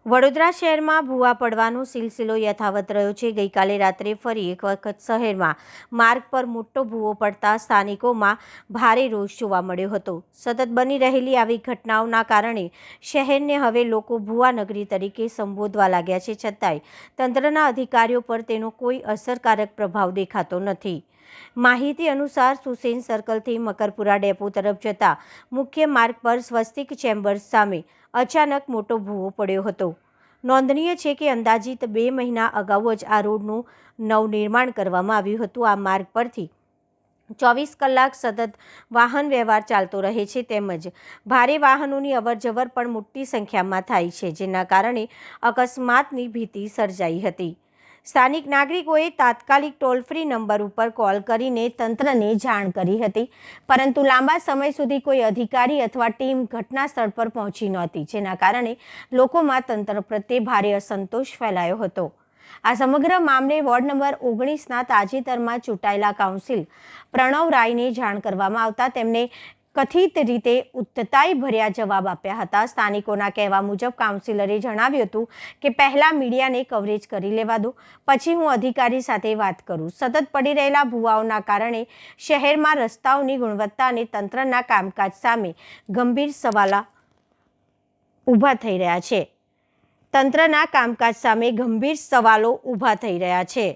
વડોદરા શહેરમાં ભૂવા પડવાનો સિલસિલો યથાવત રહ્યો છે। ગઈકાલે રાત્રે ફરી એક વખત શહેરમાં માર્ગ પર મોટો ભૂવો પડતા સ્થાનિકોમાં ભારે રોષ જોવા મળ્યો હતો। સતત બની રહેલી આવી ઘટનાઓના કારણે શહેરને હવે લોકો ભૂવા નગરી તરીકે સંબોધવા લાગ્યા છે, છતાંય તંત્રના અધિકારીઓ પર તેનો કોઈ અસરકારક પ્રભાવ દેખાતો નથી। માહિતી અનુસાર સુસેન સર્કલથી મકરપુરા ડેપો તરફ જતા મુખ્ય માર્ગ પર સ્વસ્તિક ચેમ્બર્સ સામે અચાનક મોટો ભૂવો પડ્યો હતો। નોંધનીય છે કે અંદાજિત 2 મહિના અગાઉ જ આ રોડનું નવનિર્માણ કરવામાં આવ્યું હતું। આ માર્ગ પરથી 24 કલાક સતત વાહન વ્યવહાર ચાલતો રહે છે, તેમજ ભારે વાહનોની અવરજવર પણ મોટી સંખ્યામાં થાય છે, જેના કારણે અકસ્માતની ભીતિ સર્જાઈ હતી। સ્થાનિક નાગરિકોએ તાત્કાલિક ટોલ ફ્રી નંબર ઉપર કોલ કરીને તંત્રને જાણ કરી હતી, પરંતુ લાંબા સમય સુધી કોઈ અધિકારી અથવા ટીમ ઘટના સ્થળ પર પહોંચી નહોતી, જેના કારણે લોકોમાં તંત્ર પ્રત્યે ભારે અસંતોષ ફેલાયો હતો। આ સમગ્ર મામલે વોર્ડ નંબર 19ના તાજેતરમાં ચૂંટાયેલા કાઉન્સિલ પ્રણવ રાયને જાણ કરવામાં આવતા તેમને કથિત રીતે ઉત્તતાઈ ભર્યા જવાબ આપ્યા હતા। સ્થાનિકોના કહેવા મુજબ કાઉન્સિલરે જણાવ્યું હતું કે પહેલા મીડિયાને કવરેજ કરી લેવા દો, પછી હું અધિકારી સાથે વાત કરું। સતત પડી રહેલા ભૂવાઓના કારણે શહેરમાં રસ્તાઓની ગુણવત્તા અને તંત્રના કામકાજ સામે ગંભીર સવાલો ઊભા થઈ રહ્યા છે।